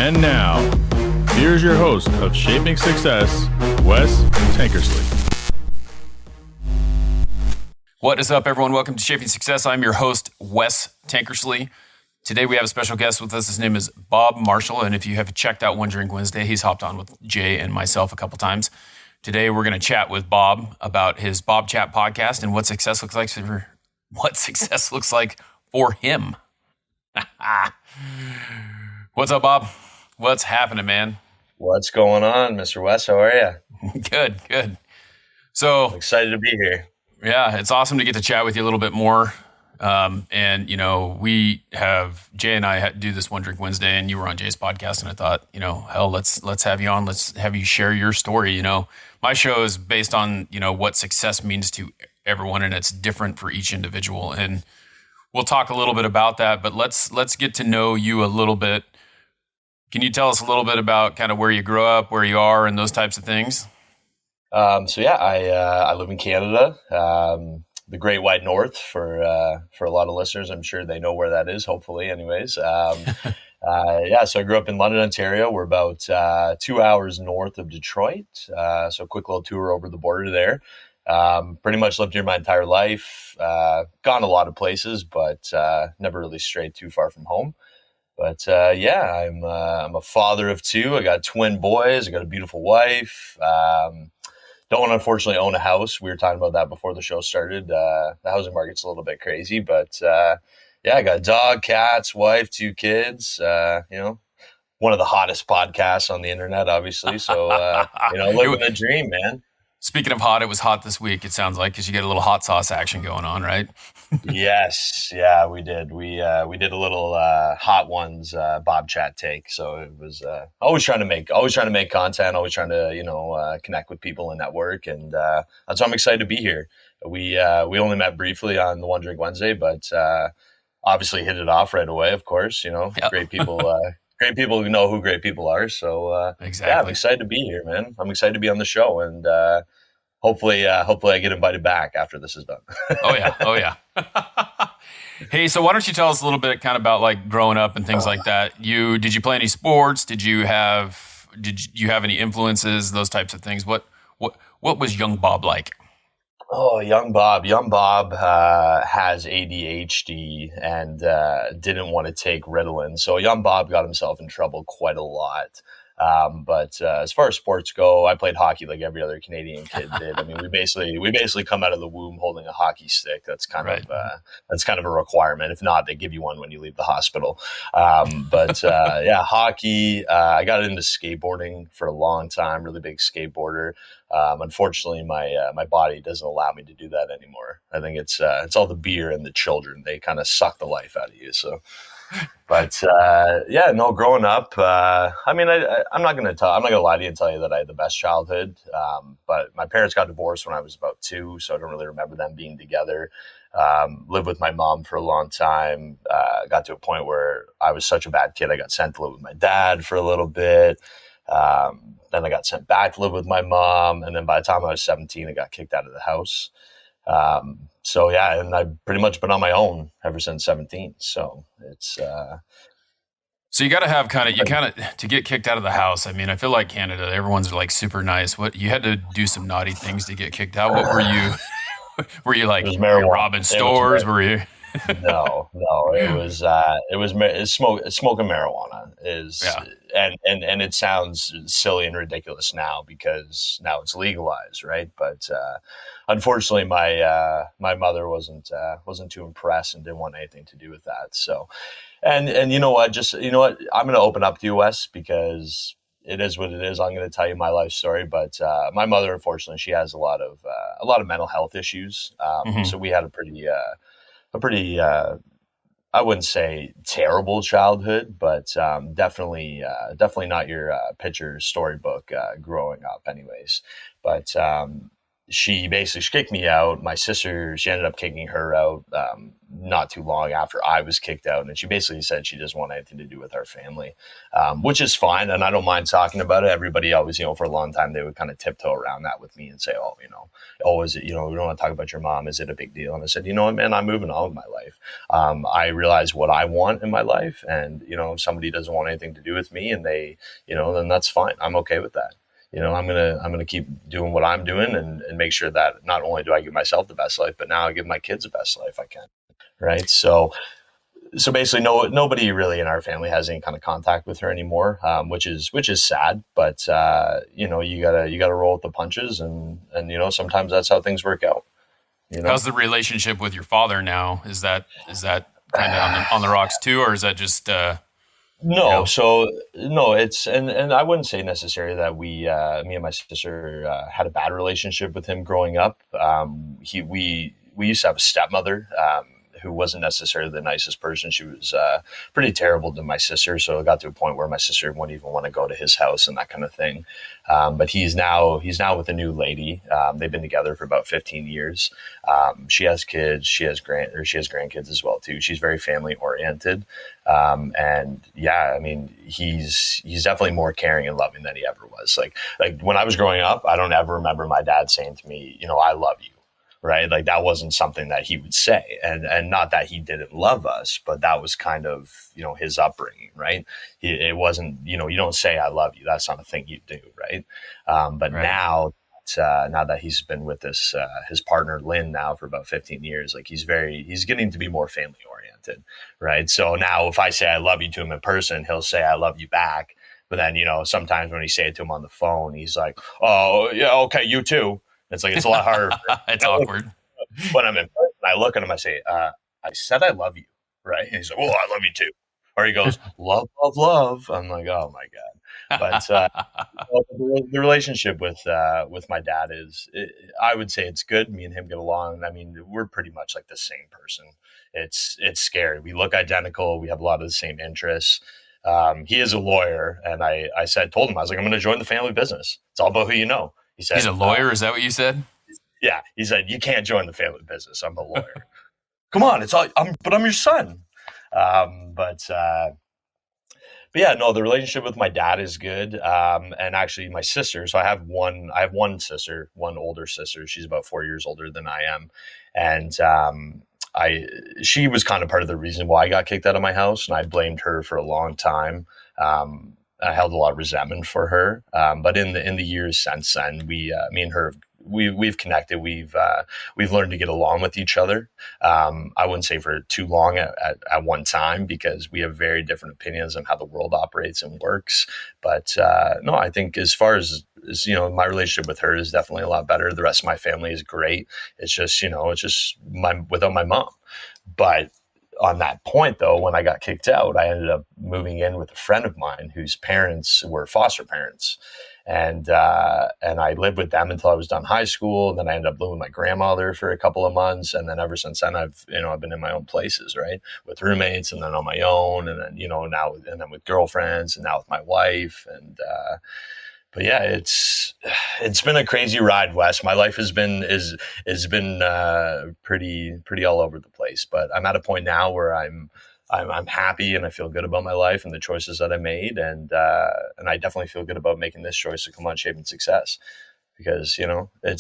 And now, here's your host of Shaping Success, Wes Tankersley. What is up, everyone? Welcome to Shaping Success. I'm your host, Wes Tankersley. Today we have a special guest with us. His name is Bob Marshall, and if you have checked out One Drink Wednesday, he's hopped on with Jay and myself a couple times. Today we're going to chat with Bob about his BobChat podcast and what success looks like for him. What's up, Bob? What's happening, man? What's going on, Mr. West? How are you? Good. So I'm excited to be here. Yeah, it's awesome to get to chat with you a little bit more. And, you know, we have Jay and I do this One Drink Wednesday, and you were on Jay's podcast, and I thought, you know, hell, let's have you on. Let's have you share your story. You know, my show is based on, you know, what success means to everyone, and it's different for each individual. And we'll talk a little bit about that, but let's get to know you a little bit. Can you tell us a little bit about kind of where you grew up, where you are, and those types of things? I live in Canada, the Great White North for a lot of listeners. I'm sure they know where that is, hopefully anyways. So I grew up in London, Ontario. We're about 2 hours north of Detroit. So a quick little tour over the border there. Pretty much lived here my entire life, gone a lot of places, but never really strayed too far from home. But I'm a father of two. I got twin boys. I got a beautiful wife. Don't unfortunately own a house. We were talking about that before the show started. The housing market's a little bit crazy, but I got a dog, cats, wife, two kids. One of the hottest podcasts on the internet, obviously. So living the dream, man. Speaking of hot, it was hot this week, it sounds like, because you get a little hot sauce action going on, right? Yes. Yeah, we did. We did a little hot ones BobChat take. So it was always trying to make content, always trying to, connect with people and network. And that's why I'm excited to be here. We only met briefly on the One Drink Wednesday, but obviously hit it off right away, of course. Yep. Great people. Great people who know who great people are. So exactly. I'm excited to be here, man. I'm excited to be on the show, and hopefully I get invited back after this is done. Oh yeah. Hey, so why don't you tell us a little bit kind of about like growing up and things like that? Did you play any sports? Did you have any influences? Those types of things. What was young Bob like? Oh, young Bob has ADHD and didn't want to take Ritalin. So young Bob got himself in trouble quite a lot. But as far as sports go, I played hockey like every other Canadian kid did. I mean, we basically come out of the womb holding a hockey stick. That's kind of a requirement. If not, they give you one when you leave the hospital. Hockey. I got into skateboarding for a long time. Really big skateboarder. Unfortunately, my body doesn't allow me to do that anymore. I think it's all the beer and the children. They kind of suck the life out of you. So. But growing up, I'm not gonna lie to you and tell you that I had the best childhood. But my parents got divorced when I was about 2, so I don't really remember them being together. Lived with my mom for a long time. Got to a point where I was such a bad kid, I got sent to live with my dad for a little bit. Then I got sent back to live with my mom, and then by the time I was 17, I got kicked out of the house. And I've pretty much been on my own ever since 17. So it's So you got to have to get kicked out of the house. I mean, I feel like Canada, everyone's like super nice. What, you had to do some naughty things to get kicked out? What were you? Were you like robbing stores? Were you? No. It was smoking marijuana and it sounds silly and ridiculous now because now it's legalized, right? But unfortunately, my mother wasn't too impressed and didn't want anything to do with that. So, and you know what? I'm going to open up to you, Wes, because it is what it is. I'm going to tell you my life story, but my mother, unfortunately, she has a lot of mental health issues. So we had a pretty I wouldn't say terrible childhood, but definitely not your picture storybook growing up anyways. But she basically kicked me out. My sister, she ended up kicking her out. not too long after I was kicked out. And she basically said she doesn't want anything to do with our family, which is fine. And I don't mind talking about it. Everybody always, for a long time, they would kind of tiptoe around that with me and say, oh, is it, we don't want to talk about your mom. Is it a big deal? And I said, you know what, man, I'm moving on with my life. I realize what I want in my life. And, if somebody doesn't want anything to do with me and they, then that's fine. I'm okay with that. I'm gonna keep doing what I'm doing and make sure that not only do I give myself the best life, but now I give my kids the best life I can. Right. So basically nobody really in our family has any kind of contact with her anymore, which is sad, but you gotta roll with the punches and sometimes that's how things work out. How's the relationship with your father now? Is that kind of on the rocks too, or is that just No, so no, it's and I wouldn't say necessarily that me and my sister had a bad relationship with him growing up. We used to have a stepmother who wasn't necessarily the nicest person. She was pretty terrible to my sister. So it got to a point where my sister wouldn't even want to go to his house and that kind of thing. But he's now with a new lady. They've been together for about 15 years. She has kids. She has grandkids as well too. She's very family oriented. And yeah, I mean, he's definitely more caring and loving than he ever was. Like when I was growing up, I don't ever remember my dad saying to me, I love you. Right. Like that wasn't something that he would say, and not that he didn't love us, but that was kind of, his upbringing. Right. It wasn't, you don't say, I love you. That's not a thing you do. Right. But right. Now that he's been with his partner, Lynn, now for about 15 years, like he's getting to be more family oriented. Right. So now if I say I love you to him in person, he'll say, I love you back. But then, sometimes when he say it to him on the phone, he's like, oh yeah, okay. You too. It's like, it's a lot harder. It's awkward. When I'm in person, I look at him, I say, I said I love you, right? And he's like, well, I love you too. Or he goes, love, love, love. I'm like, oh my God. But the relationship with my dad I would say it's good. Me and him get along. I mean, we're pretty much like the same person. It's scary. We look identical. We have a lot of the same interests. He is a lawyer. And I told him, I was like, I'm going to join the family business. It's all about who you know. He said, he's a lawyer? Is that what you said? Yeah. He said, you can't join the family business. I'm a lawyer. Come on. But I'm your son. But yeah, no, the relationship with my dad is good. And actually my sister, so I have one sister, one older sister. She's about 4 years older than I am. And, she was kind of part of the reason why I got kicked out of my house, and I blamed her for a long time. I held a lot of resentment for her. But in the years since then, me and her, we've connected. We've learned to get along with each other. I wouldn't say for too long at one time, because we have very different opinions on how the world operates and works. But no, I think as far as my relationship with her is definitely a lot better. The rest of my family is great. It's just, without my mom. But on that point, though, when I got kicked out, I ended up moving in with a friend of mine whose parents were foster parents. And I lived with them until I was done high school. Then I ended up living with my grandmother for a couple of months. And then ever since then, I've been in my own places, right, with roommates, and then on my own, and then, now, and then with girlfriends, and now with my wife. And, but yeah, it's been a crazy ride, Wes. My life has been pretty all over the place, but I'm at a point now where I'm happy and I feel good about my life and the choices that I made, and I definitely feel good about making this choice to come on Shaping Success, because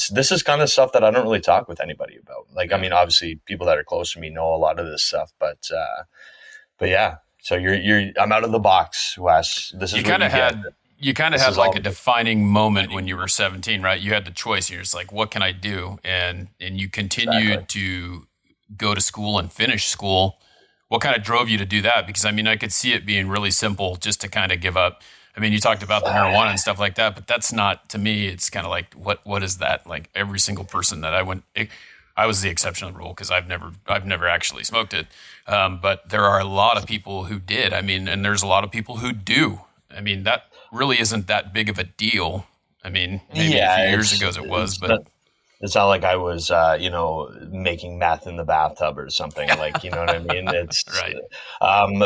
this is kind of stuff that I don't really talk with anybody about. Like, I mean, obviously people that are close to me know a lot of this stuff, but yeah. So I'm out of the box, Wes. This is You kind of had like a defining moment when you were 17, right? You had the choice. You're just like, what can I do? And you continued to go to school and finish school. What kind of drove you to do that? Because I mean, I could see it being really simple just to kind of give up. I mean, you talked about the marijuana and stuff like that, but that's not, to me, it's kind of like, what is that? Like every single person that I was the exception to the rule, because I've never actually smoked it. But there are a lot of people who did. I mean, and there's a lot of people who do. I mean, that really isn't that big of a deal. I mean, maybe a few years ago it was, but it's not like I was, making meth in the bathtub or something, like, you know what I mean? It's right.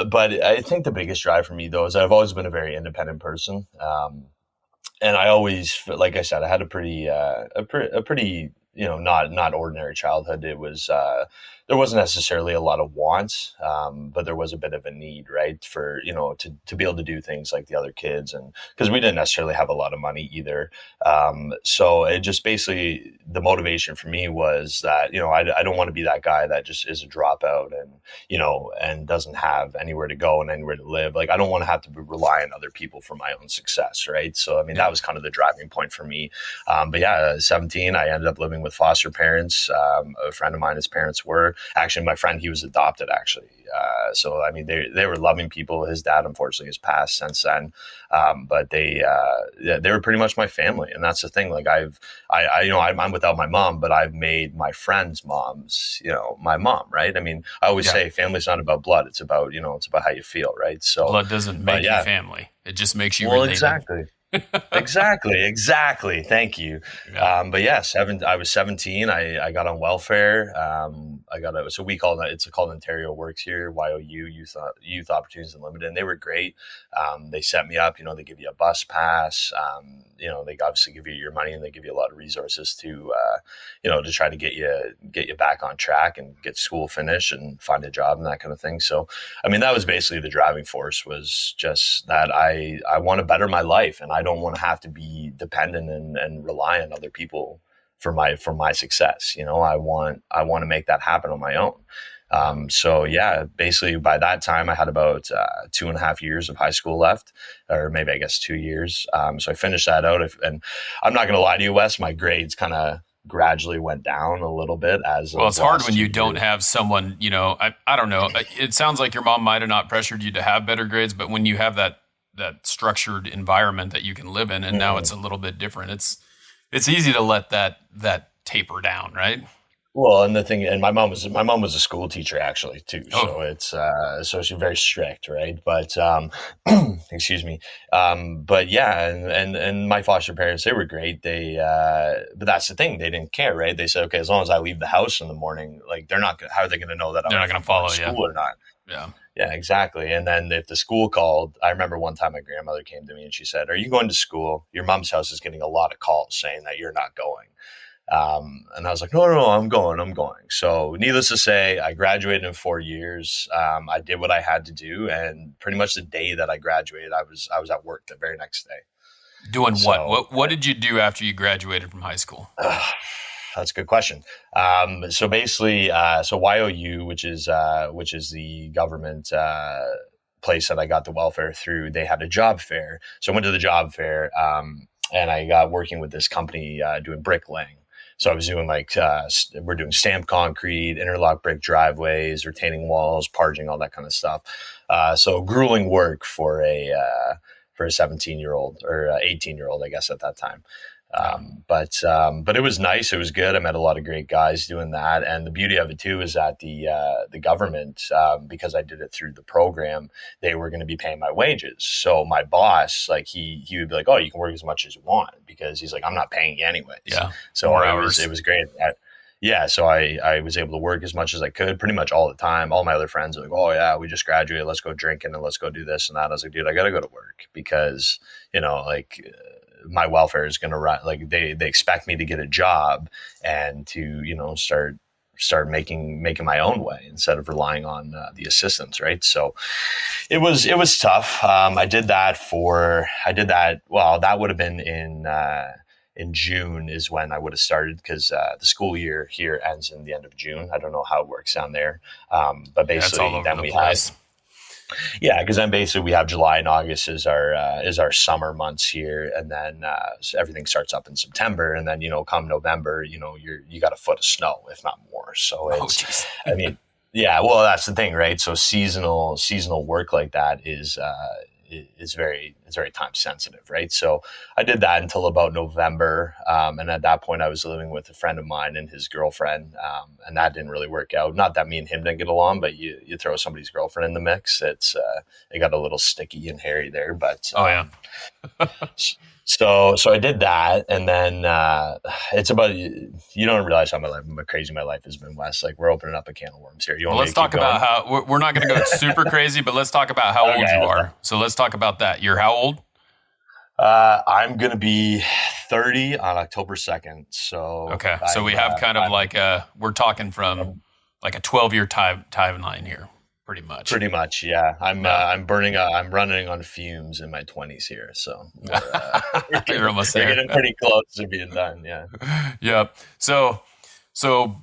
But I think the biggest drive for me, though, is I've always been a very independent person. And I always, like I said, I had a pretty not ordinary childhood. It was, there wasn't necessarily a lot of wants, but there was a bit of a need, right, for, to be able to do things like the other kids. And because we didn't necessarily have a lot of money either. So it just basically, the motivation for me was that, I don't want to be that guy that just is a dropout and doesn't have anywhere to go and anywhere to live. Like, I don't want to have to rely on other people for my own success. Right. So, I mean, that was kind of the driving point for me. But yeah, 17, I ended up living with foster parents. A friend of mine, his parents were actually, my friend, he was adopted actually. So, I mean, they were loving people. His dad, unfortunately, has passed since then. But they were pretty much my family. And that's the thing. Like, I'm without my mom, but I've made my friends' moms, my mom, right? I mean, I always say family's not about blood. It's about, it's about how you feel, right? So blood doesn't make you family. It just makes you related. Exactly. Exactly. Thank you. Yeah. But yeah, I was 17. I got on welfare. So we call it, it's called Ontario Works here, YOU, Youth Opportunities Unlimited. And they were great. They set me up, they give you a bus pass. They obviously give you your money, and they give you a lot of resources to try to get you back on track and get school finished and find a job and that kind of thing. So, I mean, that was basically the driving force, was just that I want to better my life, and I don't want to have to be dependent and rely on other people for my success. I want to make that happen on my own. So yeah, basically by that time I had about 2.5 years of high school left, or maybe I guess 2 years. So I finished that out, and I'm not going to lie to you, Wes, my grades kind of gradually went down a little bit as well. It's hard when you don't have someone, I don't know. It sounds like your mom might have not pressured you to have better grades, but when you have that structured environment that you can live in, and now it's a little bit different, it's easy to let that taper down, right? Well, and the thing, and my mom was a school teacher actually too. So it's, so she's very strict. Right. But, excuse me. But yeah, and my foster parents, they were great. But that's the thing. They didn't care. Right. They said, okay, as long as I leave the house in the morning, like how are they going to know that they're not going to follow school you or not? Yeah. Yeah, exactly. And then if the school called, I remember one time my grandmother came to me and she said, "Are you going to school? Your mom's house is getting a lot of calls saying that you're not going." And I was like, no, I'm going. So needless to say, I graduated in 4 years. I did what I had to do. And pretty much the day that I graduated, I was at work the very next day. Doing what? What did you do after you graduated from high school? That's a good question. So basically, YOU, which is the government place that I got the welfare through, they had a job fair. So I went to the job fair, and I got working with this company doing bricklaying. So I was doing we're doing stamped concrete, interlock brick driveways, retaining walls, parging, all that kind of stuff. So grueling work for a 17-year-old or 18-year-old, I guess, at that time. But it was nice. It was good. I met a lot of great guys doing that. And the beauty of it too is that the government, because I did it through the program, they were going to be paying my wages. So my boss, he would be like, "Oh, you can work as much as you want," because he's like, "I'm not paying you anyways." Yeah. So it was great. Yeah. So I was able to work as much as I could pretty much all the time. All my other friends are like, "Oh yeah, we just graduated. Let's go drinking and let's go do this and that." I was like, "Dude, I got to go to work because, my welfare is going to run." Like they expect me to get a job and to, start making my own way instead of relying on the assistance. Right. So it was tough. I did that. Well, that would have been in June is when I would have started, because the school year here ends in the end of June. I don't know how it works down there. But basically then we have, because then basically we have July and August is our summer months here, and then everything starts up in September, and then come November, you got a foot of snow, if not more. So it's, I mean, yeah, well, that's the thing, right? So seasonal work like that is very time sensitive, right? So I did that until about November, and at that point I was living with a friend of mine and his girlfriend, and that didn't really work out. Not that me and him didn't get along, but you throw somebody's girlfriend in the mix, it got a little sticky and hairy there. But So I did that, and then it's about, you don't realize how crazy my life has been, Wes. Like, we're opening up a can of worms here. Let's talk about how we're not going to go super crazy, but let's talk about how old you are. So let's talk about that. You're how old? I'm going to be 30 on October 2nd. So Okay. So we have kind of we're talking from like a 12-year timeline here, pretty much. Pretty much, yeah. I'm running on fumes in my 20s here. So you're almost there. We're getting pretty close to being done. Yeah. Yeah. So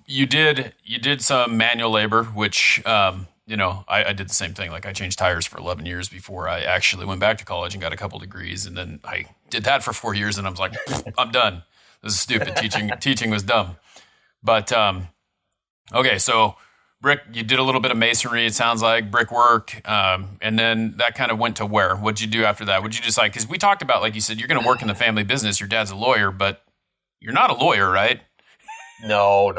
you did some manual labor, which, I did the same thing. Like I changed tires for 11 years before I actually went back to college and got a couple degrees. And then I did that for 4 years and I was like, I'm done. This is stupid. Teaching was dumb. But, okay. So brick, you did a little bit of masonry. It sounds like brickwork. And then that kind of went to where? What'd you do after that? Would you just cause we talked about, like you said, you're going to work in the family business. Your dad's a lawyer, but you're not a lawyer, right? No.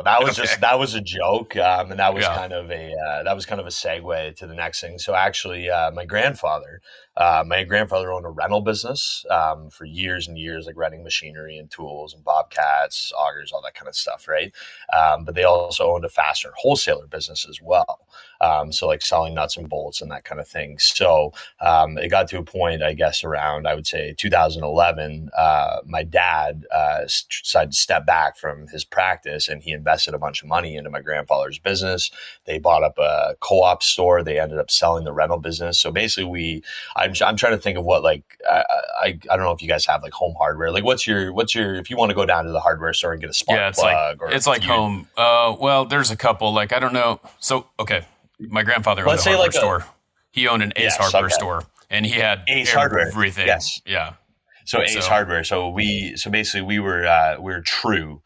That was that was a joke, and that was kind of a segue to the next thing. So actually, my grandfather owned a rental business for years and years, like renting machinery and tools and bobcats, augers, all that kind of stuff, right? But they also owned a fastener wholesaler business as well, so like selling nuts and bolts and that kind of thing. So it got to a point, I guess, around I would say 2011. My dad decided to step back from his practice and he invested a bunch of money into my grandfather's business. They bought up a co-op store. They ended up selling the rental business. So basically, I'm trying to think of what I don't know if you guys have like home hardware. Like what's your if you want to go down to the hardware store and get a spark plug it's like home. Well, there's a couple, like I don't know. So okay, my grandfather owned a hardware store. He owned an Ace hardware store and he had Ace hardware. Everything. Yes. Yeah. So Ace hardware. So basically we were True.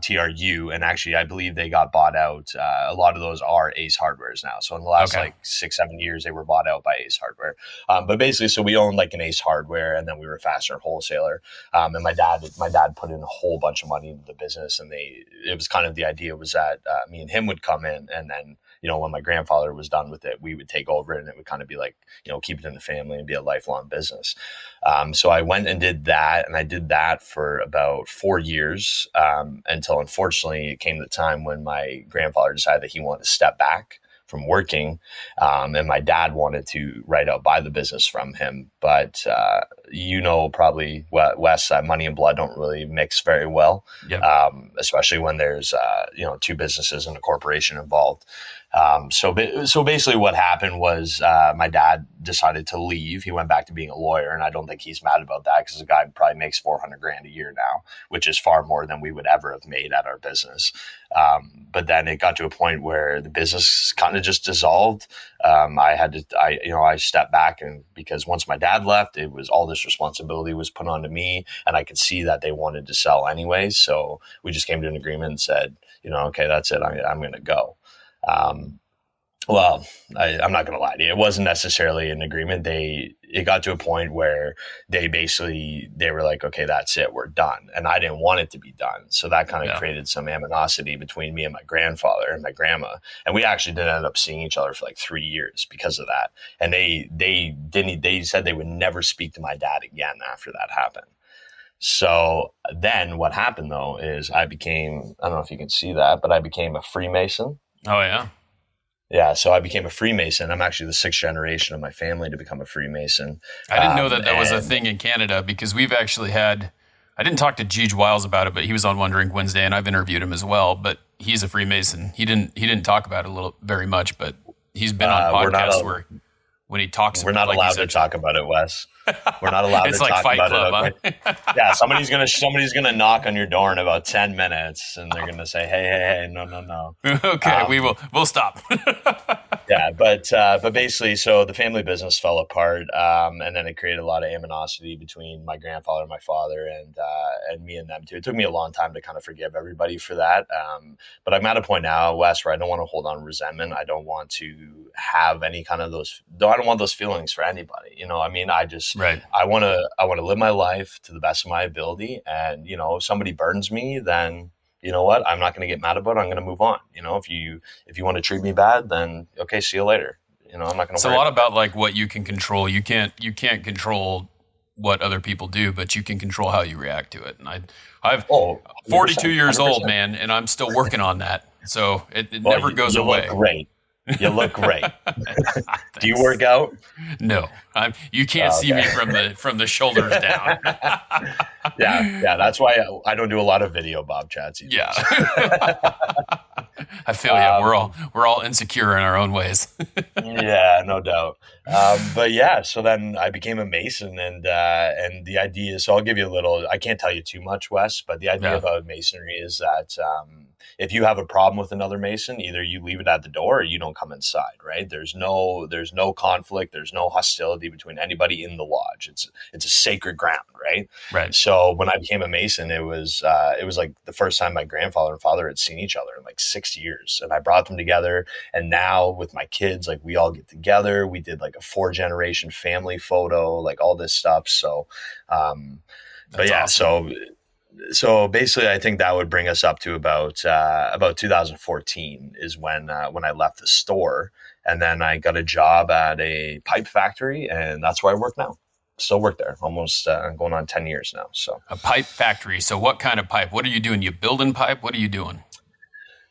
TRU, and actually I believe they got bought out. A lot of those are Ace Hardwares now. So in the last 6-7 years, they were bought out by Ace Hardware. But basically, so we owned like an Ace Hardware, and then we were a fastener wholesaler. And my dad put in a whole bunch of money into the business, and it was kind of the idea was that me and him would come in, and then when my grandfather was done with it, we would take over it and it would kind of be like, keep it in the family and be a lifelong business. So I went and did that, and I did that for about 4 years until unfortunately it came to the time when my grandfather decided that he wanted to step back from working, and my dad wanted to buy the business from him. But probably Wes, money and blood don't really mix very well, especially when there's two businesses and a corporation involved. So basically what happened was my dad decided to leave. He went back to being a lawyer, and I don't think he's mad about that because the guy probably makes $400,000 a year now, which is far more than we would ever have made at our business. But then it got to a point where the business kind of just dissolved. I stepped back, and because once my dad left, it was all this responsibility was put onto me, and I could see that they wanted to sell anyways. So we just came to an agreement and said, okay, that's it. I'm going to go. Well, I'm not going to lie to you. It wasn't necessarily an agreement. It got to a point where they were like, okay, that's it. We're done. And I didn't want it to be done. So that kind of created some animosity between me and my grandfather and my grandma. And we actually didn't end up seeing each other for like 3 years because of that. And they said they would never speak to my dad again after that happened. So then what happened though is I don't know if you can see that, but I became a Freemason. Oh yeah. Yeah, so I became a Freemason. I'm actually the 6th generation of my family to become a Freemason. I didn't know that was a thing in Canada because we've actually had. I didn't talk to Jeej Wiles about it, but he was on One Drink Wednesday, and I've interviewed him as well. But he's a Freemason. He didn't talk about it very much, but he's been on podcasts where when he talks. We're not allowed to talk about it, Wes. We're not allowed to like talk Fight about Club, it. Huh? Yeah, somebody's gonna knock on your door in about 10 minutes, and they're gonna say, "Hey, no." Okay, we'll stop. Yeah, but basically, so the family business fell apart, and then it created a lot of animosity between my grandfather and my father, and me and them too. It took me a long time to kind of forgive everybody for that, but I'm at a point now, Wes, where I don't want to hold on to resentment. I don't want to have any kind of those. I don't want those feelings for anybody. Right. I want to live my life to the best of my ability, and if somebody burns me, then you know what? I'm not going to get mad about it. I'm going to move on. If you want to treat me bad, then okay, see you later. I'm not going to. It's a lot about like what you can control. You can't control what other people do, but you can control how you react to it. And I'm 42 years old, man, and I'm still working on that. So it never goes away. Look great. You look great. Do you Thanks. work out? No, you can't see me from the shoulders down. Yeah. That's why I don't do a lot of video Bob chats either. Yeah. I feel you. We're all insecure in our own ways. Yeah, no doubt. But yeah, so then I became a mason, and the idea. So I'll give you a little. I can't tell you too much, Wes, but the idea about masonry is that if you have a problem with another mason, either you leave it at the door or you don't come inside. Right? There's no conflict. There's no hostility between anybody in the lodge. It's a sacred ground, right? Right. So when I became a mason, it was like the first time my grandfather and father had seen each other in like 6 years, and I brought them together. And now with my kids, like we all get together. We did like a 4-generation family photo, like all this stuff. So, but yeah, awesome. So basically, I think that would bring us up to about 2014 is when I left the store, and then I got a job at a pipe factory, and that's where I work now. Still work there, almost going on 10 years now. So a pipe factory. So what kind of pipe? What are you doing? You building pipe? What are you doing?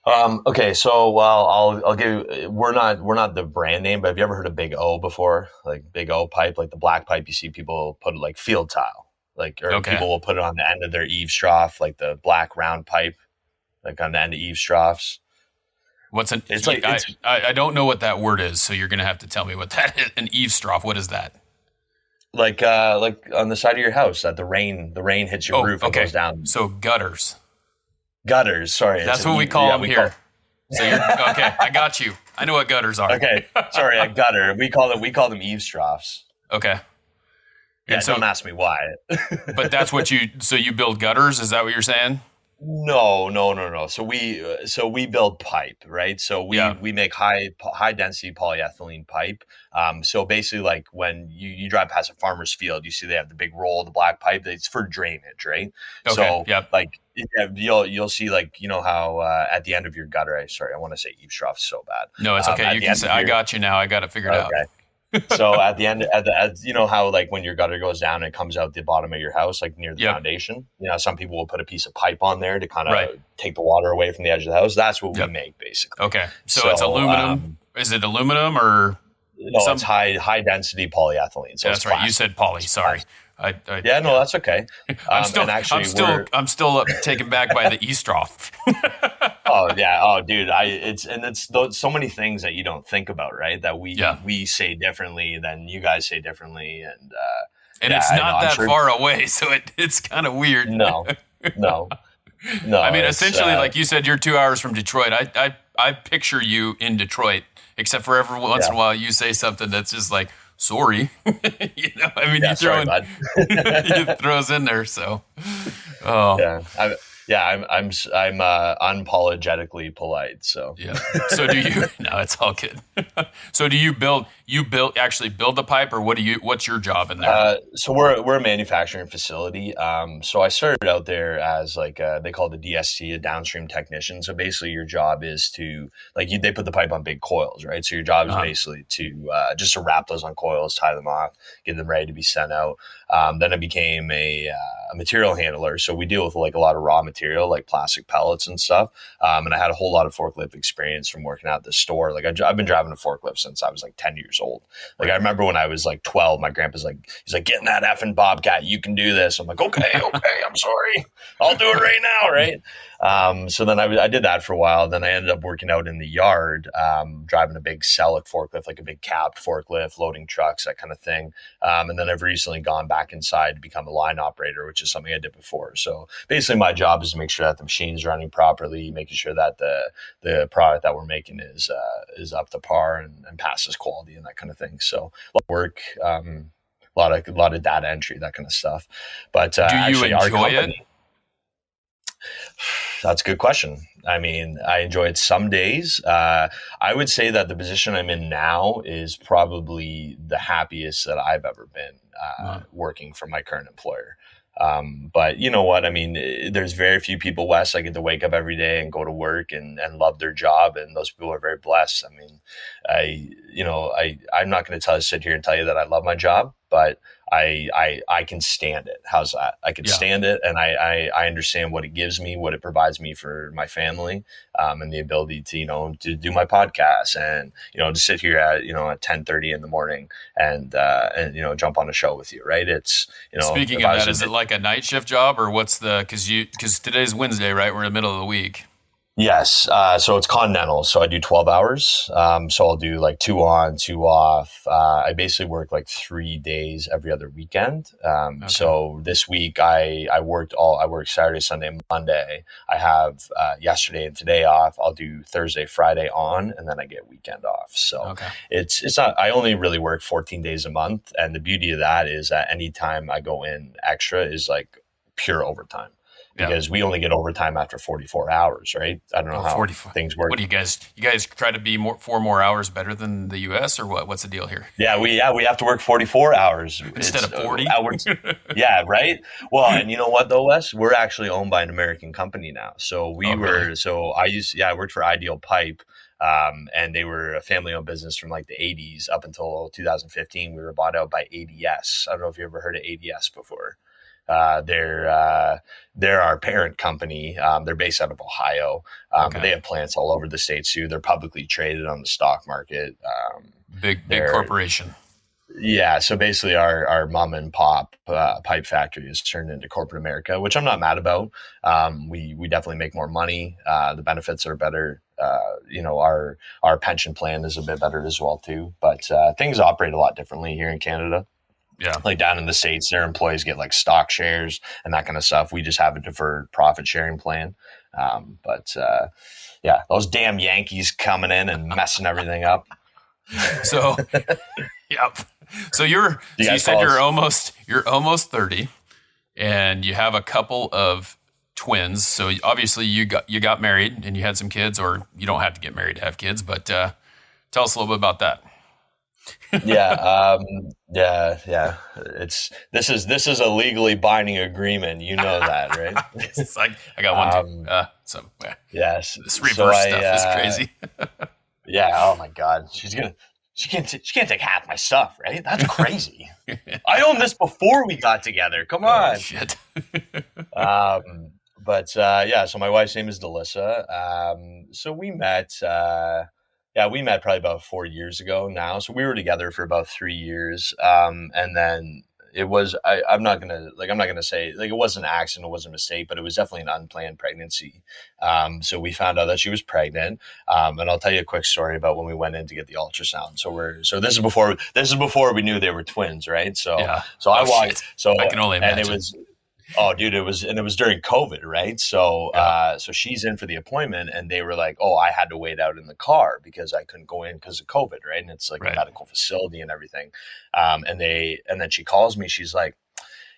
Okay, so I'll give you, we're not the brand name, but have you ever heard of Big O before? Like Big O pipe, like the black pipe you see people put like field tile, like or people will put it on the end of their eaves trough, like the black round pipe, like on the end of eave troughs. What's an? It's like I don't know what that word is, so you're gonna have to tell me what that is. An eaves trough. What is that? Like on the side of your house that the rain hits your roof and goes down. So gutters. Gutters, sorry. That's what we call them here. So okay, I got you. I know what gutters are. Okay, sorry, a gutter. We call them eaves troughs. Okay. Yeah, so, don't ask me why. But that's what you build gutters? Is that what you're saying? No. So we build pipe, right? So we make high density polyethylene pipe. So basically, like when you drive past a farmer's field, you see they have the big roll of the black pipe. It's for drainage, right? Okay. So like you'll see, like, you know how at the end of your gutter. I want to say eaves trough so bad. No, it's okay. You can say I got you now. I got it figured out. So at the end, you know how like when your gutter goes down, it comes out the bottom of your house, like near the foundation. You know, some people will put a piece of pipe on there to kind of take the water away from the edge of the house. That's what we make, basically. Okay, so it's aluminum. Is it aluminum or? No, it's high density polyethylene. So that's right. You said poly. Sorry. No, that's okay. I'm still taken back by the eaves trough. Oh yeah. Oh dude. It's so many things that you don't think about, right? That we say differently than you guys say differently. And it's not that far away. So it's kind of weird. No. I mean, essentially, like you said, you're 2 hours from Detroit. I picture you in Detroit, except for every once in a while you say something that's just like, sorry. You know, I mean, you throw us in there. So, I'm unapologetically polite. So So do you? No, it's all good. So do you actually build the pipe, or what's your job in there? So we're a manufacturing facility. So I started out there as like they call it the DST, a downstream technician. So basically, your job is to they put the pipe on big coils, right? So your job is basically to just to wrap those on coils, tie them off, get them ready to be sent out. Then I became a material handler. So we deal with like a lot of raw material, like plastic pellets and stuff. And I had a whole lot of forklift experience from working at the store. Like I've been driving a forklift since I was like 10 years old. Like I remember when I was like 12, my grandpa's like, he's like, get in that effing Bobcat. You can do this. I'm like, okay, I'm sorry. I'll do it right now. Right. So then I did that for a while. Then I ended up working out in the yard, driving a big Celic forklift, like a big capped forklift, loading trucks, that kind of thing. And then I've recently gone back inside to become a line operator, which is something I did before. So basically my job is to make sure that the machine's running properly, making sure that the product that we're making is up to par and passes quality and that kind of thing. So a lot of work, a lot of data entry, that kind of stuff. But do you enjoy it? That's a good question. I mean, I enjoy it some days. I would say that the position I'm in now is probably the happiest that I've ever been working for my current employer. But you know what? I mean, there's very few people, Wes, I get to wake up every day and go to work and love their job. And those people are very blessed. I mean, I'm not going to sit here and tell you that I love my job, but I can stand it. How's that? I can stand it, and I understand what it gives me, what it provides me for my family, and the ability to to do my podcast and to sit here at at 10:30 in the morning and jump on a show with you. Right? It's Speaking of that, is it like a night shift job, or what's because today's Wednesday, right? We're in the middle of the week. Yes. So it's continental. So I do 12 hours. So I'll do like 2 on, 2 off. I basically work like 3 days every other weekend. So this week I worked Saturday, Sunday, Monday. I have yesterday and today off. I'll do Thursday, Friday on, and then I get weekend off. So it's not, I only really work 14 days a month. And the beauty of that is that anytime I go in extra is like pure overtime. Because we only get overtime after 44 hours, right? I don't know how 44. Things work. What do you guys try to be 4 more hours better than the US, or what? What's the deal here? We have to work 44 hours instead of 40 hours. Yeah, right. Well, and you know what though, Wes? We're actually owned by an American company now. So I worked for Ideal Pipe. And they were a family-owned business from like the 80s up until 2015. We were bought out by ADS. I don't know if you ever heard of ADS before. They're our parent company. They're based out of Ohio. But they have plants all over the States too. They're publicly traded on the stock market. Big corporation. Yeah. So basically our mom and pop pipe factory has turned into corporate America, which I'm not mad about. We definitely make more money. The benefits are better. Our pension plan is a bit better as well too, but things operate a lot differently here in Canada. Yeah. Like down in the States, their employees get like stock shares and that kind of stuff. We just have a deferred profit sharing plan. Those damn Yankees coming in and messing everything up. So, yep. So you said you're almost 30 and you have a couple of twins. So obviously you got married and you had some kids, or you don't have to get married to have kids, but tell us a little bit about that. Yeah. This is a legally binding agreement. You know that, right? It's like I got one too. Yes. This reverse stuff is crazy. Yeah. Oh my God. She can't take half my stuff, right? That's crazy. I owned this before we got together. Come on. Oh, shit. So my wife's name is Delissa. So we met. We met probably about 4 years ago now. So we were together for about 3 years. And then it was, I'm not going to say like, it wasn't an accident, it wasn't a mistake, but it was definitely an unplanned pregnancy. So we found out that she was pregnant. And I'll tell you a quick story about when we went in to get the ultrasound. So this is before we knew they were twins, right? So I walked, shit. So I can only imagine. And it was, oh, dude, it was during COVID, right? So, so she's in for the appointment, and they were like, "Oh, I had to wait out in the car because I couldn't go in because of COVID, right?" And it's like a medical facility and everything. And then she calls me. She's like,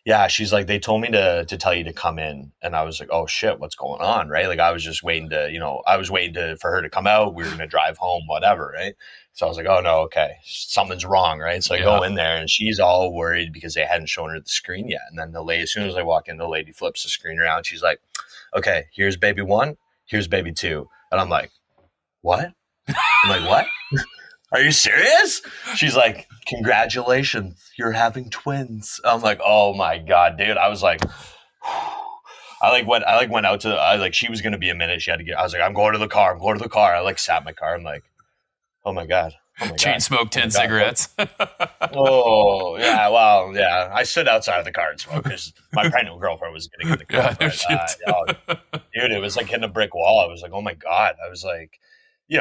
they told me to tell you to come in, and I was like, "Oh shit, what's going on?" Right? Like I was just waiting for her to come out. We were gonna drive home, whatever, right? So I was like, oh no, okay, something's wrong, right? So I go in there and she's all worried because they hadn't shown her the screen yet. And then as soon as I walk in, the lady flips the screen around. She's like, okay, here's baby 1, here's baby 2. And I'm like, what? I'm like, what? Are you serious? She's like, congratulations, you're having twins. I'm like, oh my God, dude. I was like, I went out to, she was going to be a minute. She had to get, I was like, I'm going to the car. I sat in my car. I'm like, oh my God. Chain smoke 10 cigarettes. Oh, yeah. Well, yeah. I stood outside of the car and smoked because my pregnant girlfriend was getting in the car. Dude, it was like hitting a brick wall. I was like, oh my God. I was like, you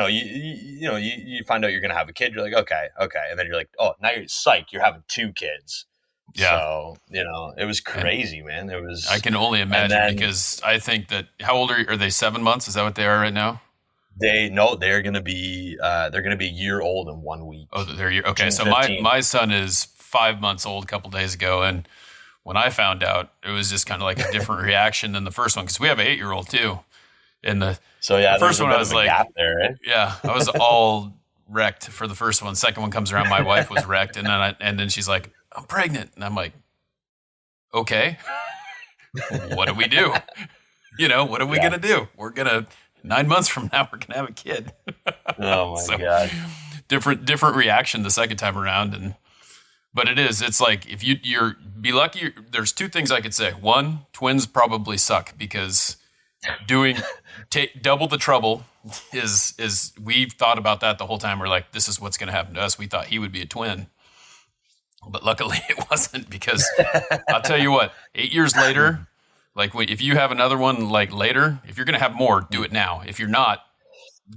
find out you're going to have a kid. You're like, okay. And then you're like, oh, now you're psyched. You're having 2 kids. Yeah. So, it was crazy, man. It was. I can only imagine because I think that, how old are they? 7 months? Is that what they are right now? They're going to be a year old in 1 week. Oh, okay. So my son is 5 months old a couple days ago, and when I found out, it was just kind of like a different reaction than the first one because we have an 8-year-old too. The first one I was like, there, right? Yeah, I was all wrecked for the first one. Second one comes around, my wife was wrecked, and then she's like, I'm pregnant, and I'm like, okay, what do we do? What are we gonna do? We're gonna. 9 months from now, we're gonna have a kid. Oh my God! Different reaction the second time around, and But it's like if you're be lucky. There's two things I could say. One, twins probably suck because doing double the trouble is we've thought about that the whole time. We're like, this is what's going to happen to us. We thought he would be a twin, but luckily it wasn't, because I'll tell you what, 8 years later, like if you have another one like later, if you're going to have more, do it now. If you're not,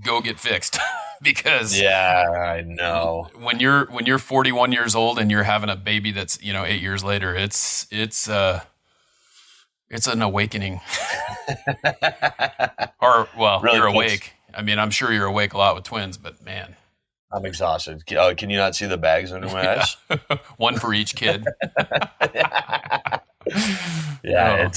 go get fixed. Because yeah, I know, when you're 41 years old and you're having a baby that's 8 years later, it's an awakening. Or really you're awake. I mean, I'm sure you're awake a lot with twins, but man, I'm exhausted. Can you not see the bags under my eyes? One for each kid. Yeah,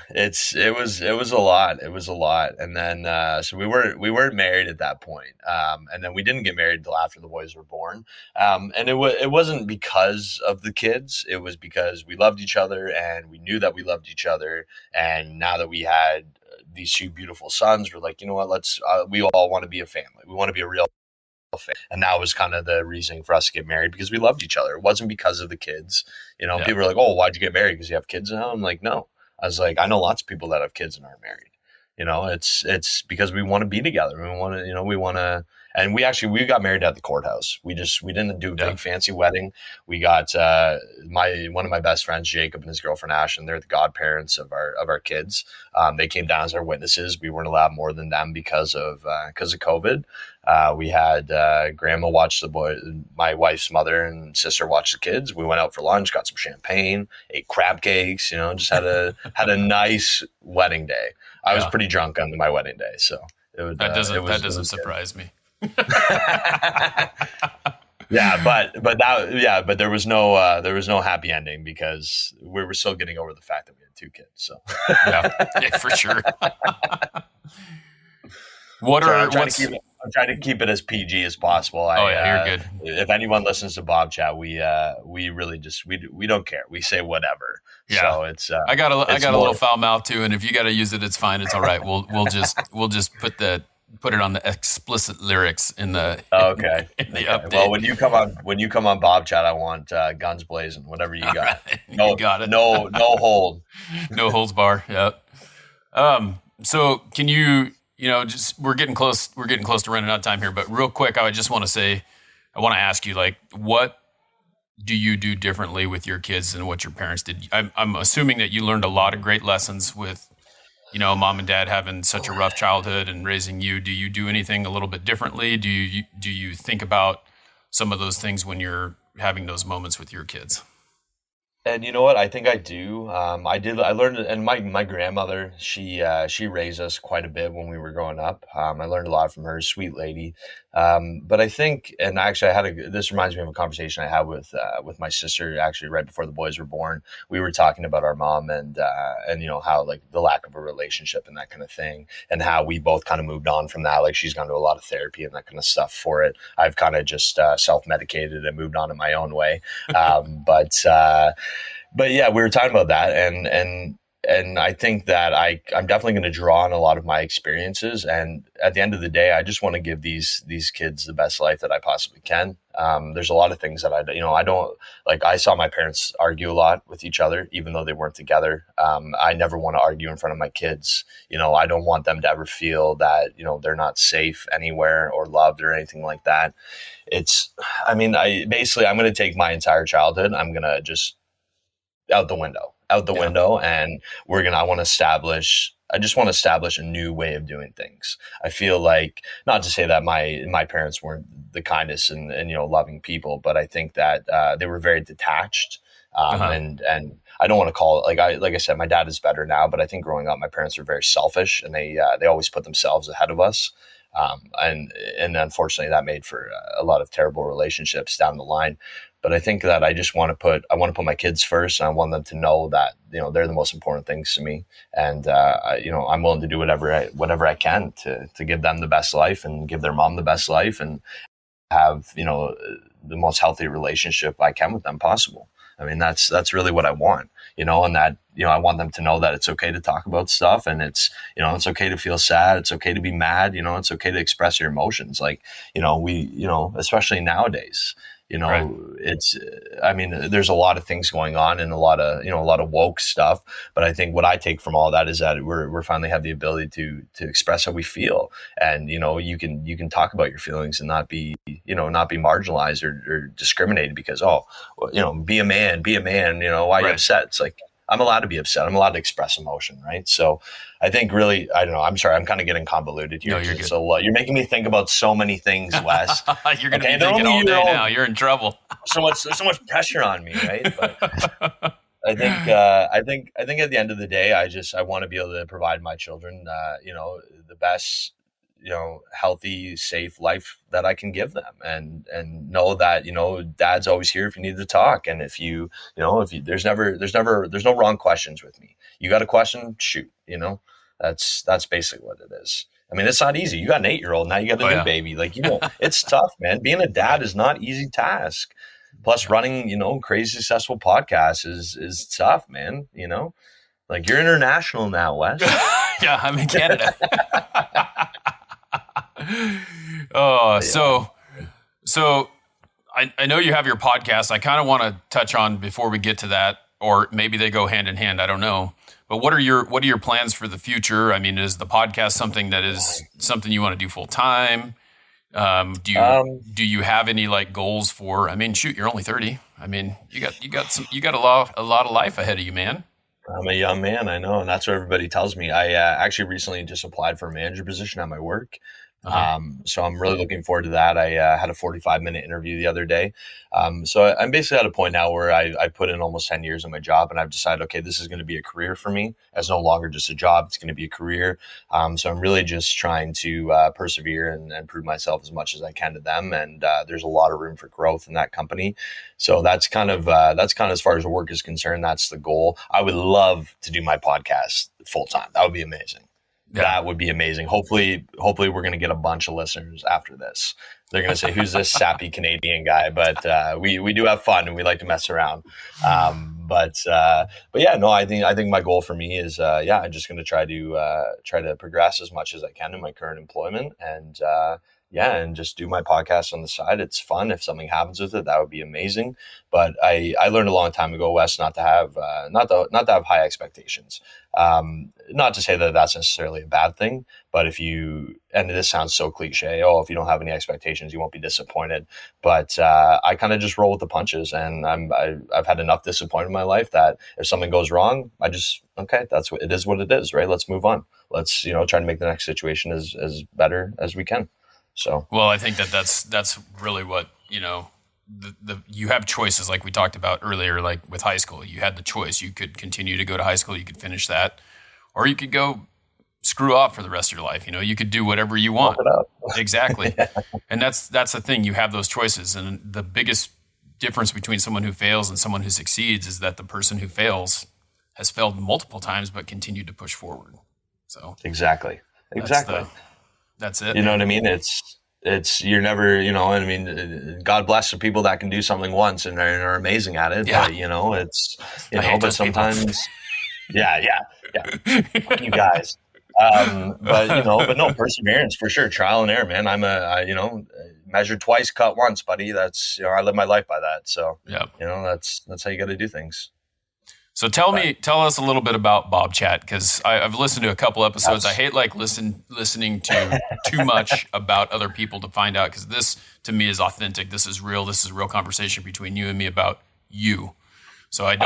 it was a lot. It was a lot. And then so we weren't married at that point. And then we didn't get married until after the boys were born. And it wasn't because of the kids. It was because we loved each other and we knew that we loved each other. And now that we had these two beautiful sons, we're like, you know what, we all want to be a family. We want to be a real family. And that was kind of the reasoning for us to get married, because we loved each other. It wasn't because of the kids. Yeah. People were like, oh, why'd you get married? Because you have kids now? I'm like, no. I was like, I know lots of people that have kids and aren't married. It's because we want to be together. And we got married at the courthouse. We didn't do a big fancy wedding. We got one of my best friends, Jacob, and his girlfriend Ash, and they're the godparents of our kids. They came down as our witnesses. We weren't allowed more than them because of COVID. We had grandma watch the boy. My wife's mother and sister watched the kids. We went out for lunch, got some champagne, ate crab cakes. Just had a nice wedding day. I was pretty drunk on my wedding day, so that doesn't surprise me. but there was no happy ending, because we were still getting over the fact that we had two kids. So yeah, for sure. I'm trying to keep it as PG as possible. You're good. If anyone listens to BobChat, we really we don't care. We say whatever. Yeah. So it's I got a little foul mouth too, and if you got to use it, it's fine. It's all right. We'll just put it on the explicit lyrics in the update. Well, when you come on BobChat, I want guns blazing, whatever you got. Right. No, you got it. No hold. No holds bar. Yep. So can you we're getting close to running out of time here, but real quick, I just want to ask you, like, what do you do differently with your kids than what your parents did? I'm assuming that you learned a lot of great lessons with mom and dad having such a rough childhood and raising you. Do you do anything a little bit differently? Do you think about some of those things when you're having those moments with your kids? And you know what? I think I do. I learned, and my grandmother, she raised us quite a bit when we were growing up. I learned a lot from her, sweet lady. But I think, and actually this reminds me of a conversation I had with my sister, actually right before the boys were born. We were talking about our mom and how, like, the lack of a relationship and that kind of thing, and how we both kind of moved on from that. Like, she's gone to a lot of therapy and that kind of stuff for it. I've kind of just self-medicated and moved on in my own way. But yeah, we were talking about that, and I think that I'm definitely going to draw on a lot of my experiences. And at the end of the day, I just want to give these kids the best life that I possibly can. There's a lot of things that I don't like. I saw my parents argue a lot with each other, even though they weren't together. I never want to argue in front of my kids. I don't want them to ever feel that, they're not safe anywhere or loved or anything like that. I'm going to take my entire childhood. I'm going to just out the window, and I just want to establish a new way of doing things. I feel like, not to say that my parents weren't the kindest and loving people, but I think that they were very detached. And I don't want to call it, like I said, my dad is better now, but I think growing up, my parents were very selfish, and they always put themselves ahead of us. And unfortunately that made for a lot of terrible relationships down the line. But I think that I want to put my kids first, and I want them to know that, they're the most important things to me. And, I'm willing to do whatever I can to give them the best life and give their mom the best life and have, the most healthy relationship I can with them possible. I mean, that's really what I want, and that, I want them to know that it's okay to talk about stuff, and it's okay to feel sad. It's okay to be mad. It's okay to express your emotions. Like, especially nowadays, You know, Right. I mean, there's a lot of things going on and a lot of woke stuff. But I think what I take from all that is that we're finally have the ability to express how we feel. And, you know, you can talk about your feelings and not be marginalized or discriminated because, be a man, you know, why are you Right. upset? It's like, I'm allowed to be upset. I'm allowed to express emotion, right? So I think really, I don't know. I'm sorry. I'm kind of getting convoluted here. No, you're good. It's a lot. You're making me think about so many things, Wes. You're going to Okay, be they're thinking only all day your own. now. You're in trouble. There's so much pressure on me, right? But I think at the end of the day, I want to be able to provide my children, the best, healthy, safe life that I can give them, and know that, Dad's always here if you need to talk, and if there's no wrong questions with me. You got a question, shoot, that's basically what it is. I mean, it's not easy. You got an 8-year-old now. You got a new baby. Like, it's tough, man. Being a dad is not easy task. Plus, running, crazy successful podcasts is tough, man. Like, you're international now, Wes. Yeah, I'm in Canada. Oh, so I know you have your podcast. I kind of want to touch on before we get to that, or maybe they go hand in hand. I don't know. But what are your plans for the future? I mean, is the podcast something you want to do full time? Do you have any like goals for? I mean, shoot, you're only 30. I mean, you got a lot of life ahead of you, man. I'm a young man, I know, and that's what everybody tells me. I actually recently just applied for a manager position at my work. So I'm really looking forward to that. I had a 45-minute interview the other day. So I'm basically at a point now where I put in almost 10 years in my job, and I've decided, okay, this is going to be a career for me. It's no longer just a job. It's going to be a career. So I'm really just trying to persevere and prove myself as much as I can to them. And there's a lot of room for growth in that company. So that's kind of as far as work is concerned, that's the goal. I would love to do my podcast full time. That would be amazing. Yeah. That would be amazing. Hopefully we're going to get a bunch of listeners after this. They're going to say, who's this sappy Canadian guy? But we do have fun and we like to mess around. But yeah, no, I think my goal for me is, I'm just going to try to progress as much as I can in my current employment and just do my podcast on the side. It's fun. If something happens with it, that would be amazing. But I learned a long time ago, Wes, not to have high expectations. Not to say that that's necessarily a bad thing, but and this sounds so cliche, if you don't have any expectations, you won't be disappointed. But I kind of just roll with the punches, and I've had enough disappointment in my life that if something goes wrong, that's what it is, right? Let's move on. Let's try to make the next situation as better as we can. So, well, I think that's really what, you have choices like we talked about earlier, like with high school, you had the choice. You could continue to go to high school, you could finish that, or you could go screw off for the rest of your life. You could do whatever you want. Exactly. Yeah. And that's the thing. You have those choices. And the biggest difference between someone who fails and someone who succeeds is that the person who fails has failed multiple times, but continued to push forward. So exactly. That's it. You know what I mean? It's you're never, I mean, God bless the people that can do something once and are amazing at it. Yeah. But but sometimes, yeah. You guys. But no, perseverance for sure. Trial and error, man. Measured twice, cut once, buddy. That's, I live my life by that. So, that's how you got to do things. So tell us a little bit about BobChat, because I've listened to a couple episodes. I hate listening to too much about other people to find out, because this to me is authentic. This is real. This is a real conversation between you and me about you. So I've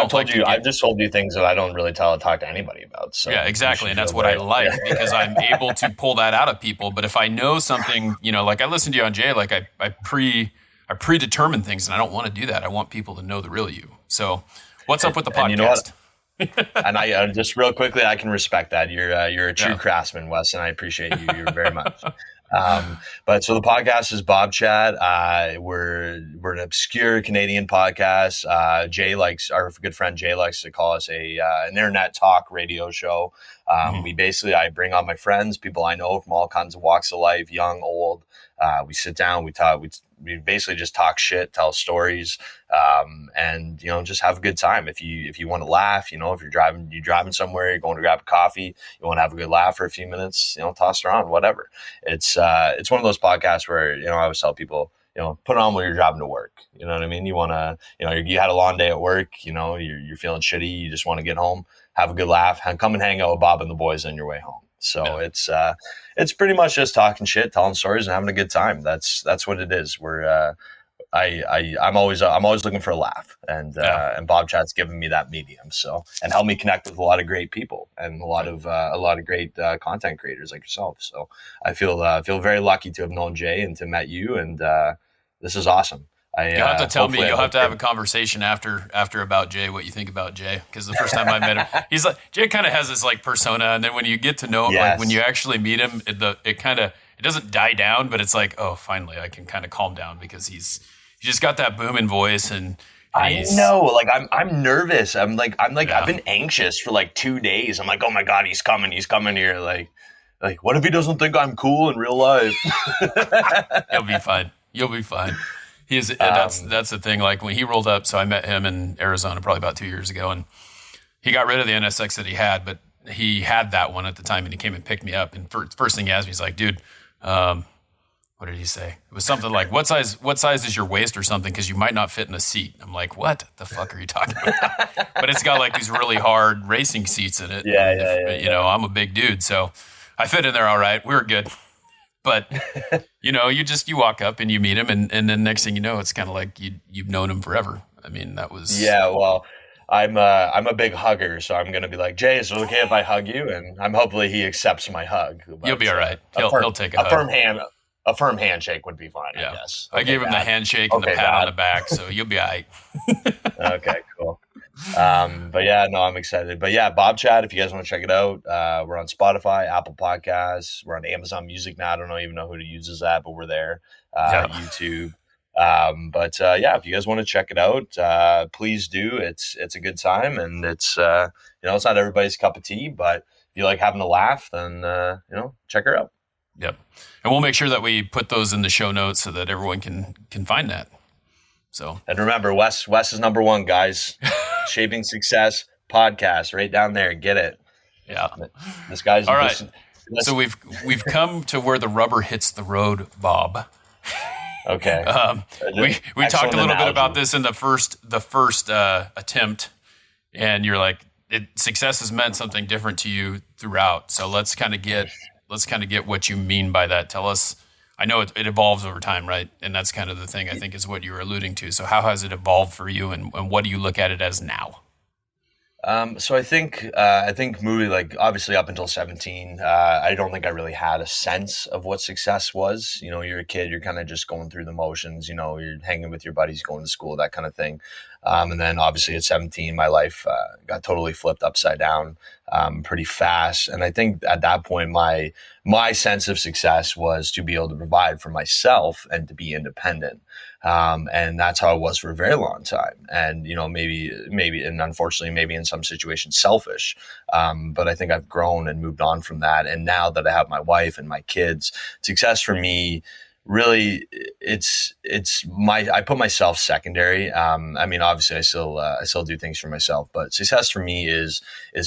just told you things that I don't really talk to anybody about. So yeah, exactly, and that's what I like, because I'm able to pull that out of people. But if I know something, like I listened to you on Jay, like I predetermine things, and I don't want to do that. I want people to know the real you. So. What's up with the podcast? And you know what? And I just real quickly, I can respect that. You're a true craftsman, Wes, and I appreciate you very much. But so the podcast is BobChat. We're an obscure Canadian podcast. Our good friend Jay likes to call us an internet talk radio show. I bring on my friends, people I know from all kinds of walks of life, young, old. We sit down, we talk, we basically just talk shit, tell stories, and just have a good time. If you want to laugh, if you're driving somewhere, you're going to grab a coffee, you want to have a good laugh for a few minutes, toss it around, whatever. It's one of those podcasts where I always tell people, put on when you're driving to work. You know what I mean? You want to, you had a long day at work, you're feeling shitty. You just want to get home, have a good laugh, and come and hang out with Bob and the boys on your way home. So it's pretty much just talking shit, telling stories, and having a good time. That's what it is. I'm always looking for a laugh, and BobChat's given me that medium. So, and helped me connect with a lot of great people and a lot of great content creators like yourself. So I feel very lucky to have known Jay and to met you, and this is awesome. You'll have to tell me. You'll have to have a conversation after about Jay, what you think about Jay. Because the first time I met him, he's like, Jay kind of has this like persona, and then when you get to know him, like when you actually meet him, it doesn't die down, but it's like, oh, finally I can kind of calm down because he's just got that booming voice, and I know, like I'm nervous. I'm like I've been anxious for like 2 days. I'm like, oh my God, he's coming here. Like what if he doesn't think I'm cool in real life? You'll be fine. That's the thing. Like when he rolled up, so I met him in Arizona probably about 2 years ago, and he got rid of the NSX that he had, but he had that one at the time, and he came and picked me up. And first thing he asked me, he's like, dude, what did he say? It was something like, what size is your waist or something? Because you might not fit in a seat. I'm like, what the fuck are you talking about? But it's got like these really hard racing seats in it. Yeah. I'm a big dude, so I fit in there all right. We were good. But, you walk up and you meet him, and then next thing you know, it's kind of like you've known him forever. I mean, that was... Yeah, well, I'm a big hugger, so I'm going to be like, Jay, is it okay if I hug you? And hopefully he accepts my hug. But, you'll be all right. He'll take a hug. A firm handshake would be fine, I guess. I gave him the handshake and the pat on the back, so you'll be all right. Okay, cool. But yeah, no, I'm excited. But yeah, BobChat, if you guys want to check it out, we're on Spotify, Apple Podcasts, we're on Amazon Music now. I don't even know who uses that, but we're there. YouTube. If you guys want to check it out, please do. It's a good time, and it's it's not everybody's cup of tea, but if you like having a laugh, then check her out. Yep. And we'll make sure that we put those in the show notes so that everyone can find that. So, and remember, Wes is number one, guys. Shaping Success podcast right down there. Get it. Yeah. This guy's all right. So we've come to where the rubber hits the road, Bob. Okay. We talked a little bit about this in the first attempt, and you're like, success has meant something different to you throughout. So let's kind of get what you mean by that. Tell us. I know it evolves over time, right? And that's kind of the thing I think is what you were alluding to. So how has it evolved for you, and what do you look at it as now? So I think moving, like, obviously up until 17, I don't think I really had a sense of what success was. You're a kid, you're kind of just going through the motions, you're hanging with your buddies, going to school, that kind of thing. And then obviously at 17, my life got totally flipped upside down pretty fast. And I think at that point, my sense of success was to be able to provide for myself and to be independent. And that's how it was for a very long time. And, maybe, and unfortunately, maybe in some situations selfish. But I think I've grown and moved on from that. And now that I have my wife and my kids, success for me, really, I put myself secondary. Obviously I still do things for myself, but success for me is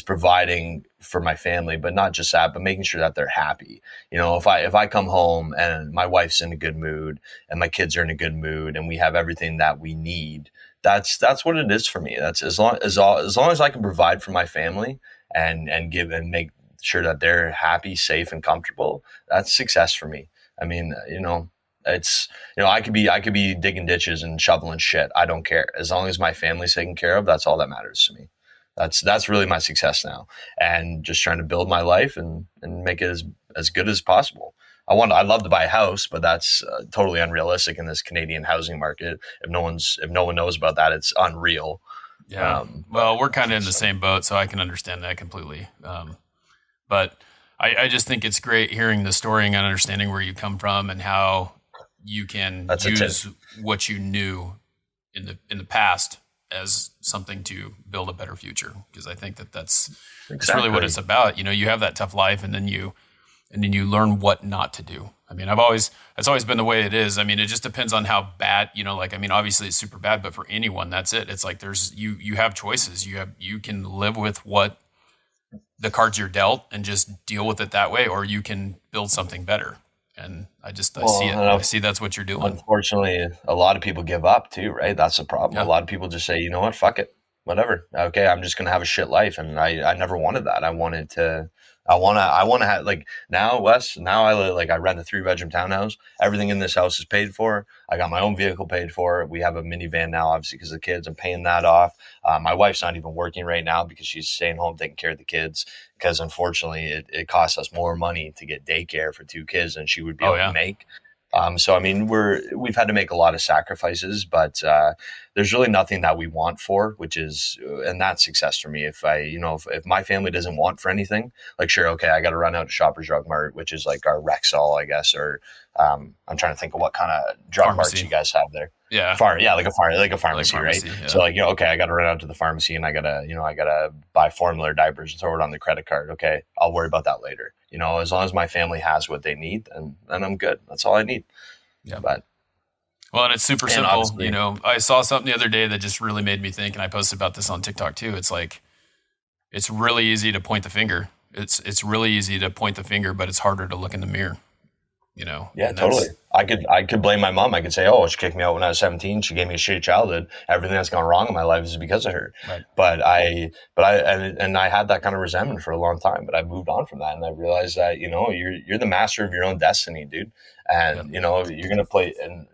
providing for my family, but not just that, but making sure that they're happy. If I come home and my wife's in a good mood and my kids are in a good mood and we have everything that we need, that's what it is for me. That's as long as I can provide for my family and give and make sure that they're happy, safe, and comfortable. That's success for me. I mean, it's, I could be digging ditches and shoveling shit. I don't care. As long as my family's taken care of, that's all that matters to me. That's really my success now. And just trying to build my life and make it as good as possible. I'd love to buy a house, but that's totally unrealistic in this Canadian housing market. If no one knows about that, it's unreal. Yeah. Well, we're kind of in the same boat, so I can understand that completely. But I just think it's great hearing the story and understanding where you come from and how you can use what you knew in the past as something to build a better future. Because I think that's really what it's about. You have that tough life, and then you learn what not to do. I mean, it's always been the way it is. I mean, it just depends on how bad, obviously it's super bad, but for anyone, that's it. It's like you have choices. You can live with what the cards you're dealt and just deal with it that way, or you can build something better. And I see that's what you're doing. Unfortunately, a lot of people give up too, right? That's the problem. Yeah. A lot of people just say, you know what, fuck it, whatever. Okay, I'm just gonna have a shit life, and I never wanted that. I want to have, like, now, Wes. Now I rent a 3-bedroom townhouse. Everything in this house is paid for. I got my own vehicle paid for. We have a minivan now, obviously, because of the kids. I'm paying that off. My wife's not even working right now because she's staying home taking care of the kids. Because unfortunately, it costs us more money to get daycare for 2 kids than she would be able to make. So I mean, we've had to make a lot of sacrifices, but there's really nothing that we want for, and that's success for me. If my family doesn't want for anything, like, sure, okay, I got to run out to Shoppers Drug Mart, which is like our Rexall, I guess, or I'm trying to think of what kind of drug marts you guys have there. Yeah. Like a pharmacy, right? Yeah. So, like, okay, I got to run out to the pharmacy and I gotta buy formula diapers and throw it on the credit card. Okay, I'll worry about that later. As long as my family has what they need, then I'm good. That's all I need. Yeah. Well, and it's super simple. I saw something the other day that just really made me think, and I posted about this on TikTok too. It's like, it's really easy to point the finger. It's really easy to point the finger, but it's harder to look in the mirror. Yeah, totally. I could blame my mom. I could say, oh, she kicked me out when I was 17. She gave me a shitty childhood. Everything that's gone wrong in my life is because of her. Right. But I had that kind of resentment for a long time, but I moved on from that. And I realized that, you're the master of your own destiny, dude. And, you're going to play, and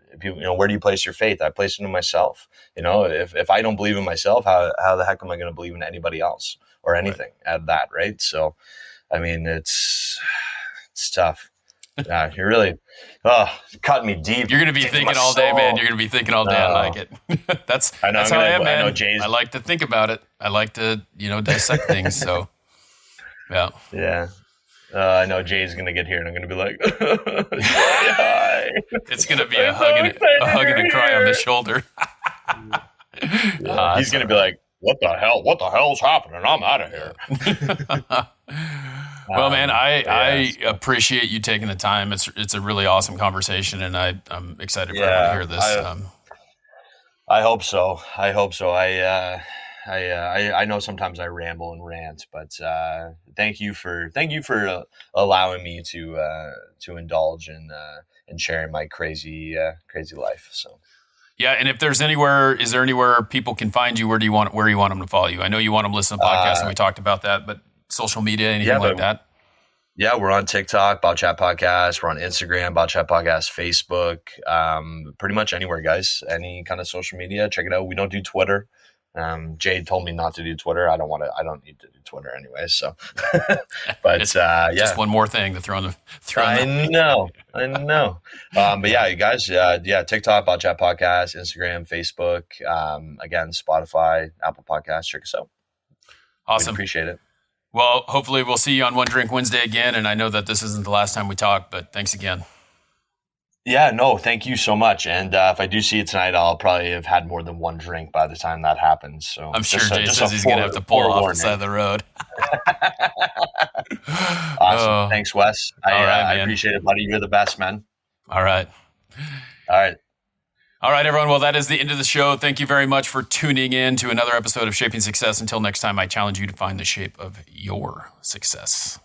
where do you place your faith? I place it in myself. If I don't believe in myself, how the heck am I going to believe in anybody else or anything at that? Right. So, I mean, it's tough. Yeah, you're really cutting me deep. You're going to be thinking all day, man. You're going to be thinking all day. I like it. That's how I am, man. I like to think about it. I like to, dissect things. So, yeah. Yeah. I know Jay's going to get here and I'm going to be like, hi. It's going to be a hug and a cry on the shoulder. He's going to be like, what the hell? What the hell's happening? I'm out of here. Well, man, I appreciate you taking the time. It's a really awesome conversation, and I'm excited for everyone to hear this. I hope so. I know sometimes I ramble and rant, but thank you for allowing me to indulge in sharing my crazy life. So. Yeah, and if there's is there anywhere people can find you? Where you want them to follow you? I know you want them to listen to podcasts, and we talked about that, but social media, anything like that? Yeah, we're on TikTok, BobChat Podcast. We're on Instagram, BobChat Podcast, Facebook, pretty much anywhere, guys. Any kind of social media, check it out. We don't do Twitter. Jade told me not to do Twitter. I don't need to do Twitter anyway. So, but just one more thing to throw on the. I know. But yeah, you guys, TikTok, BobChat Podcast, Instagram, Facebook, again, Spotify, Apple Podcasts. Check us out. Awesome. We'd appreciate it. Well, hopefully we'll see you on One Drink Wednesday again. And I know that this isn't the last time we talk, but thanks again. Yeah, no, thank you so much. And if I do see you tonight, I'll probably have had more than one drink by the time that happens. So I'm sure Jay says he's going to have to pull off the side of the road. Awesome. Thanks, Wes. I appreciate it, buddy. You're the best, man. All right. All right, everyone. Well, that is the end of the show. Thank you very much for tuning in to another episode of Shaping Success. Until next time, I challenge you to find the shape of your success.